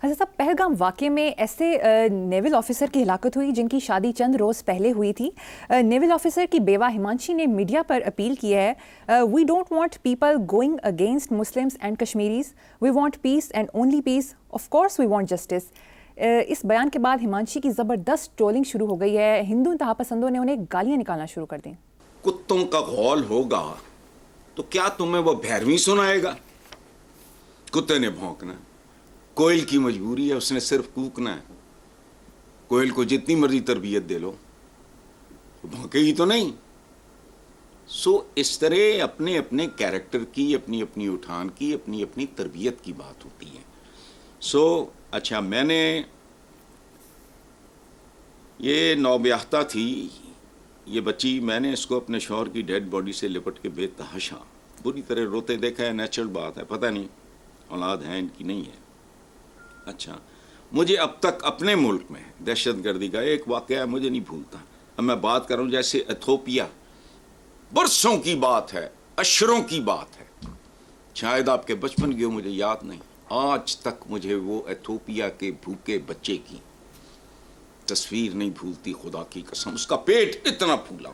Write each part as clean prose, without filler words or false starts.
حضرت صاحب، پہلگام واقعے میں ایسے نیول آفیسر کی ہلاکت ہوئی جن کی شادی چند روز پہلے ہوئی تھی. نیول آفیسر کی بیوہ ہمانشی نے میڈیا پر اپیل کی ہے، we don't want people going against Muslims and Kashmiris, we want peace and only peace, of course we want justice. اس بیان کے بعد ہمانشی کی زبردست ٹرولنگ شروع ہو گئی ہے. ہندو انتہا پسندوں نے انہیں گالیاں نکالنا شروع کر دیں. کتوں کا غول ہوگا تو کیا تمہیں وہ بھیرویں سنائے گا؟ کتے نے بھونکنا، کوئل کی مجبوری ہے، اس نے صرف کوکنا ہے. کوئل کو جتنی مرضی تربیت دے لو بھونکے گی تو نہیں. اس طرح اپنے اپنے کیریکٹر کی، اپنی اپنی اٹھان کی، اپنی اپنی تربیت کی بات ہوتی ہے. اچھا، میں نے یہ نوبیاختہ تھی یہ بچی، میں نے اس کو اپنے شوہر کی ڈیڈ باڈی سے لپٹ کے بے تحاشا بری طرح روتے دیکھا ہے. نیچرل بات ہے، پتہ نہیں اولاد ہے ان کی نہیں ہے. اچھا، مجھے اب تک اپنے ملک میں دہشت گردی کا ایک واقعہ مجھے نہیں بھولتا. اب میں بات کروں جیسے ایتھوپیا، برسوں کی بات ہے، اشروں کی بات ہے، شاید آپ کے بچپن کی ہو، مجھے یاد نہیں. آج تک مجھے وہ ایتھوپیا کے بھوکے بچے کی تصویر نہیں بھولتی، خدا کی قسم. اس کا پیٹ اتنا پھولا،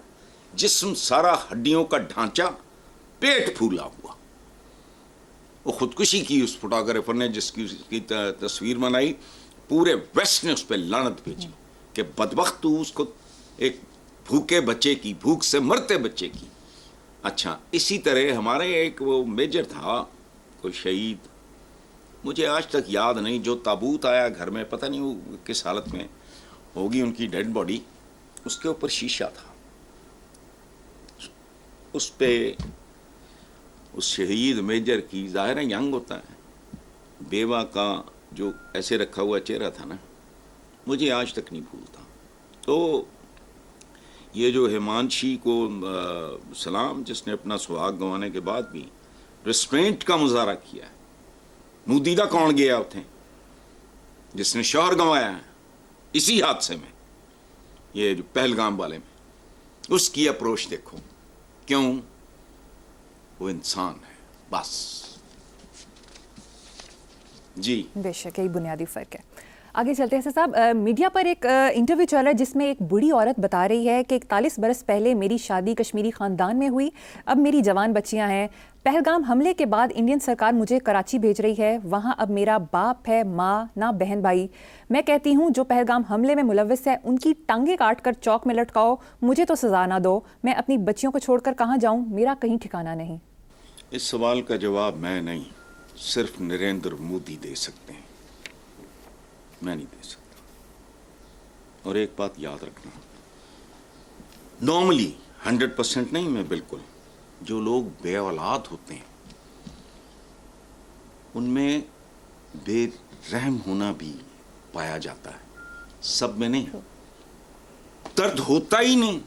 جسم سارا ہڈیوں کا ڈھانچہ، پیٹ پھولا ہوا. وہ خودکشی کی اس فوٹوگرافر نے جس کی تصویر بنائی، پورے ویسٹ نے اس پہ لعنت بھیجی کہ بدبخت تو اس کو ایک بھوکے بچے کی، بھوک سے مرتے بچے کی. اچھا، اسی طرح ہمارے ایک وہ میجر تھا کوئی شہید، مجھے آج تک یاد نہیں، جو تابوت آیا گھر میں، پتہ نہیں وہ کس حالت میں ہوگی ان کی ڈیڈ باڈی، اس کے اوپر شیشہ تھا. اس پہ اس شہید میجر کی، ظاہر ہے ینگ ہوتا ہے، بیوہ کا جو ایسے رکھا ہوا چہرہ تھا نا، مجھے آج تک نہیں بھولتا. تو یہ جو ہمانشی کو سلام، جس نے اپنا سہاگ گنوانے کے بعد بھی ریسٹرینٹ کا مظاہرہ کیا ہے. مودیدہ کون گیا اتنے جس نے شوہر گنوایا ہے اسی حادثے میں، یہ جو پہلگام والے میں، اس کی اپروچ دیکھو. کیوں؟ وہ انسان ہے بس. جی بے شک یہی بنیادی فرق ہے. آگے چلتے ہیں صاحب. میڈیا پر ایک انٹرویو چل رہا ہے جس میں ایک بوڑھی عورت بتا رہی ہے کہ 41 برس پہلے میری شادی کشمیری خاندان میں ہوئی، اب میری جوان بچیاں ہیں. پہلگام حملے کے بعد انڈین سرکار مجھے کراچی بھیج رہی ہے، وہاں اب میرا باپ ہے، ماں نہ بہن بھائی. میں کہتی ہوں جو پہلگام حملے میں ملوث ہے ان کی ٹانگیں کاٹ کر چوک میں لٹکاؤ، مجھے تو سزا نہ دو. میں اپنی بچیوں کو چھوڑ کر کہاں جاؤں؟ میرا کہیں ٹھکانہ نہیں. اس سوال کا جواب میں نہیں، صرف نریندر مودی دے سکتے ہیں، میں نہیں دے سکتا. اور ایک بات یاد رکھنا، نارملی 100% نہیں، میں بالکل، جو لوگ بے اولاد ہوتے ہیں ان میں بے رحم ہونا بھی پایا جاتا ہے. سب میں نہیں، درد ہوتا ہی نہیں،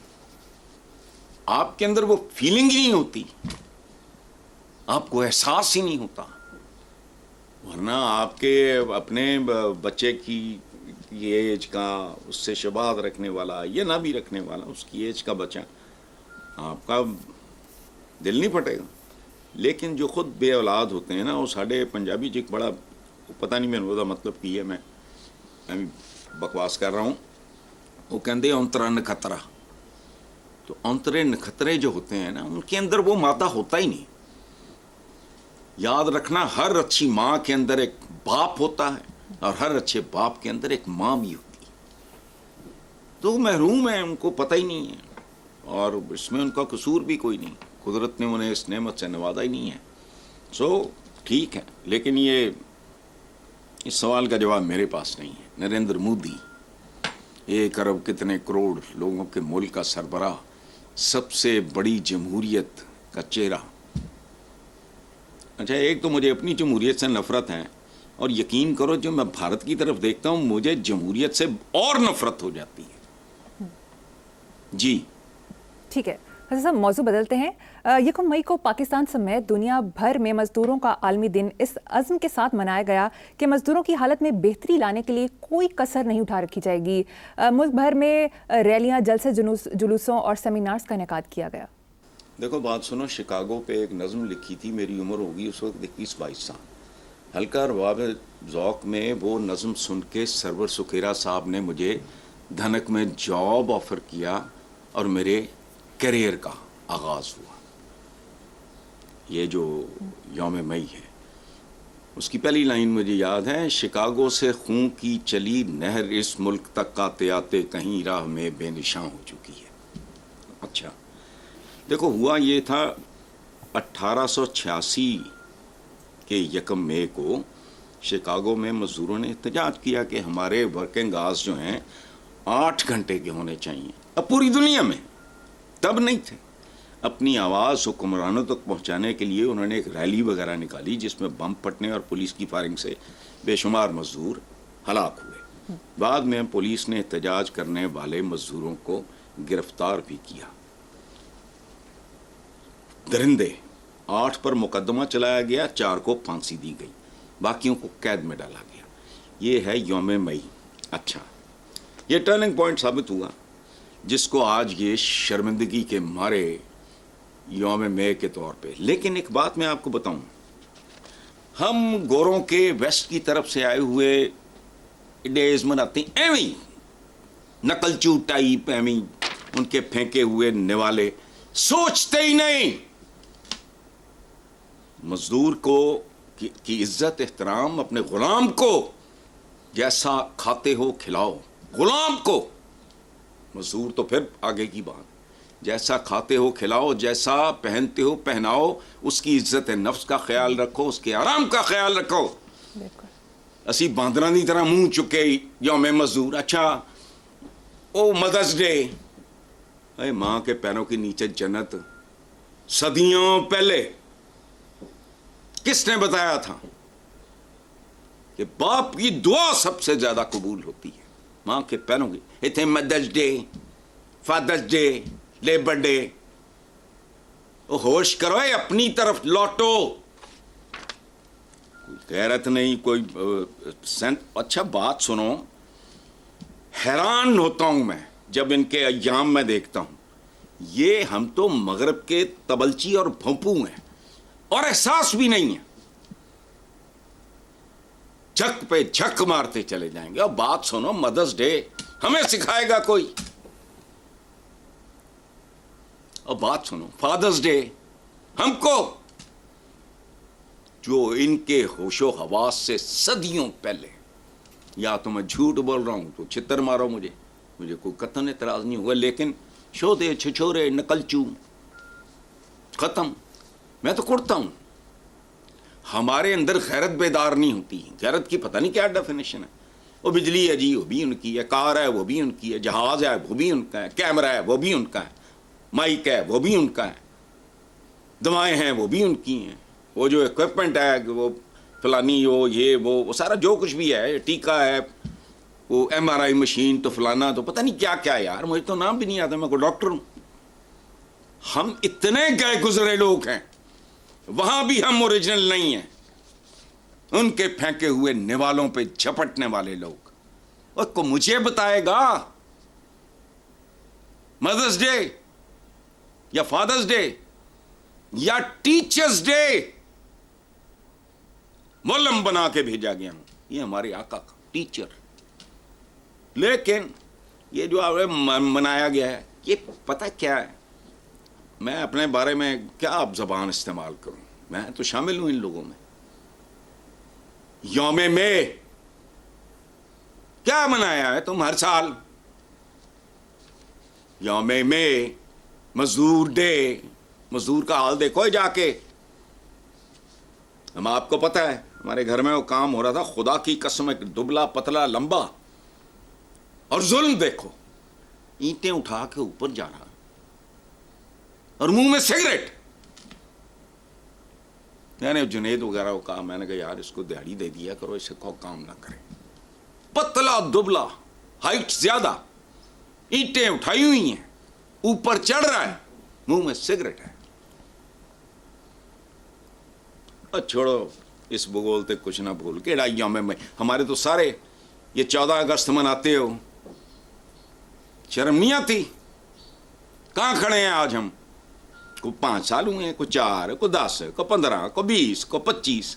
آپ کے اندر وہ فیلنگ ہی نہیں ہوتی، آپ کو احساس ہی نہیں ہوتا. ورنہ آپ کے اپنے بچے کی ایج کا، اس سے شباہت رکھنے والا یا نہ بھی رکھنے والا، اس کی ایج کا بچہ، آپ کا دل نہیں پھٹے گا. لیکن جو خود بے اولاد ہوتے ہیں نا، وہ ساڑھے پنجابی جی بڑا، پتہ نہیں میں نے مطلب کی ہے، میں بکواس کر رہا ہوں، وہ کہندے اونترا نکھترا. تو اونترے نکھترے جو ہوتے ہیں نا، ان کے اندر وہ مادہ ہوتا ہی نہیں. یاد رکھنا، ہر اچھی ماں کے اندر ایک باپ ہوتا ہے اور ہر اچھے باپ کے اندر ایک ماں بھی ہوتی ہے. تو محروم ہیں، ان کو پتہ ہی نہیں ہے، اور اس میں ان کا قصور بھی کوئی نہیں، قدرت نے انہیں اس نعمت سے نوازا ہی نہیں ہے. ٹھیک ہے، لیکن اس سوال کا جواب میرے پاس نہیں ہے. نریندر مودی 1 ارب کتنے کروڑ لوگوں کے ملک کا سربراہ، سب سے بڑی جمہوریت کا چہرہ. اچھا، ایک تو مجھے اپنی جمہوریت سے نفرت ہے، اور یقین کرو جو میں بھارت کی طرف دیکھتا ہوں مجھے جمہوریت سے اور نفرت ہو جاتی ہے. جی ٹھیک ہے حضرت صاحب، موضوع بدلتے ہیں. 1 مئی کو پاکستان سمیت دنیا بھر میں مزدوروں کا عالمی دن اس عزم کے ساتھ منایا گیا کہ مزدوروں کی حالت میں بہتری لانے کے لیے کوئی کسر نہیں اٹھا رکھی جائے گی. ملک بھر میں ریلیاں، جلسے، جلوسوں اور سیمینارز کا انعقاد کیا گیا. دیکھو بات سنو، شکاگو پہ ایک نظم لکھی تھی، میری عمر ہوگی اس وقت 21-22 سال. ہلکا رباب ذوق میں وہ نظم سن کے سرور سکھیرا صاحب نے مجھے دھنک میں جاب آفر کیا اور میرے کیریئر کا آغاز ہوا. یہ جو یوم مئی ہے اس کی پہلی لائن مجھے یاد ہے, شکاگو سے خون کی چلی نہر اس ملک تک آتے آتے کہیں راہ میں بے نشاں ہو چکی ہے. اچھا دیکھو ہوا یہ تھا 1886 کے یکم مئی کو شکاگو میں مزدوروں نے احتجاج کیا کہ ہمارے ورکنگ آورز جو ہیں 8 گھنٹے کے ہونے چاہیے. اب پوری دنیا میں تب نہیں تھے. اپنی آواز حکمرانوں تک پہنچانے کے لیے انہوں نے ایک ریلی وغیرہ نکالی جس میں بم پھٹنے اور پولیس کی فائرنگ سے بے شمار مزدور ہلاک ہوئے. بعد میں پولیس نے احتجاج کرنے والے مزدوروں کو گرفتار بھی کیا. درندے 8 پر مقدمہ چلایا گیا, 4 کو پھانسی دی گئی, باقیوں کو قید میں ڈالا گیا. یہ ہے یوم مئی. اچھا یہ ٹرننگ پوائنٹ ثابت ہوا جس کو آج یہ شرمندگی کے مارے یوم مئی کے طور پہ. لیکن ایک بات میں آپ کو بتاؤں, ہم گوروں کے ویسٹ کی طرف سے آئے ہوئے ڈیز مناتے ہیں ایویں نقل چوٹائی ایویں ان کے پھینکے ہوئے نوالے, سوچتے ہی نہیں مزدور کو کی عزت احترام. اپنے غلام کو جیسا کھاتے ہو کھلاؤ, غلام کو. مزدور تو پھر آگے کی بات, جیسا کھاتے ہو کھلاؤ, جیسا پہنتے ہو پہناؤ, اس کی عزت نفس کا خیال رکھو, اس کے آرام کا خیال رکھو. اسی باندراں دی طرح منہ چکے یوم مزدور. اچھا او مدرس ڈے, اے ماں کے پیروں کے نیچے جنت. صدیوں پہلے کس نے بتایا تھا کہ باپ کی دعا سب سے زیادہ قبول ہوتی ہے ماں کے پیروں کی. اتنے mothers day, fathers day, labour day. ہوش کرو, اپنی طرف لوٹو. کوئی غیرت نہیں, کوئی اچھا بات سنو, حیران ہوتا ہوں میں جب ان کے ایام میں دیکھتا ہوں. یہ ہم تو مغرب کے تبلچی اور بھونپو ہیں اور احساس بھی نہیں ہے. جھک پہ جھک مارتے چلے جائیں گے. اور بات سنو, مدرس ڈے ہمیں سکھائے گا کوئی؟ اور بات سنو, فادرس ڈے ہم کو, جو ان کے ہوش و حواس سے صدیوں پہلے. یا تو میں جھوٹ بول رہا ہوں تو چھتر مارو مجھے کوئی قطعاً اعتراض نہیں ہوگا, لیکن شودے چھچورے نقلچو ختم. میں تو کڑتا ہوں. ہمارے اندر غیرت بیدار نہیں ہوتی. غیرت کی پتہ نہیں کیا ڈیفینیشن ہے. وہ بجلی ہے جی وہ بھی ان کی ہے, کار ہے وہ بھی ان کی ہے, جہاز ہے وہ بھی ان کا ہے, کیمرہ ہے وہ بھی ان کا ہے, مائک ہے وہ بھی ان کا ہے, دوائیں ہیں وہ بھی ان کی ہیں, وہ جو اکوپمنٹ ہے وہ فلانی ہو, یہ وہ سارا جو کچھ بھی ہے, ٹیکا ہے, وہ MRI مشین تو فلانا تو پتہ نہیں کیا کیا. یار مجھے تو نام بھی نہیں آتا, میں کوئی ڈاکٹر ہوں. ہم اتنے گئے گزرے لوگ ہیں, وہاں بھی ہم اوریجنل نہیں ہیں. ان کے پھینکے ہوئے نوالوں پہ جھپٹنے والے لوگ. اور کو مجھے بتائے گا مدرس ڈے یا فادرس ڈے یا ٹیچرز ڈے معلم بنا کے بھیجا گیا ہوں, یہ ہمارے آقا کا ٹیچر. لیکن یہ جو منایا گیا ہے, یہ پتہ کیا ہے, میں اپنے بارے میں کیا اب زبان استعمال کروں, میں تو شامل ہوں ان لوگوں میں. یوم مئی کیا منایا ہے تم ہر سال؟ یوم مئی, مزدور ڈے. مزدور کا حال دیکھو جا کے. ہم آپ کو پتہ ہے ہمارے گھر میں وہ کام ہو رہا تھا, خدا کی قسم, ایک دبلا پتلا لمبا, اور ظلم دیکھو, اینٹیں اٹھا کے اوپر جا رہا اور منہ میں سگریٹ. میں نے جنید وغیرہ کو کہا, میں نے کہا یار اس کو دہاڑی دے دیا کرو, اسے کو کام نہ کرے. پتلا دبلا, ہائٹ زیادہ, اینٹیں اٹھائی ہوئی ہیں, اوپر چڑھ رہا ہے, منہ میں سگریٹ ہے. اور چھوڑو اس بگولتے کچھ نہ بھول کے یوم مئی. ہمارے تو سارے یہ 14 اگست مناتے ہو, شرم نہیں آتی؟ کہاں کھڑے ہیں آج ہم؟ کو 5 سال ہوئے ہیں, کو 4, کو 10, کو 15, کو 20, کو 25.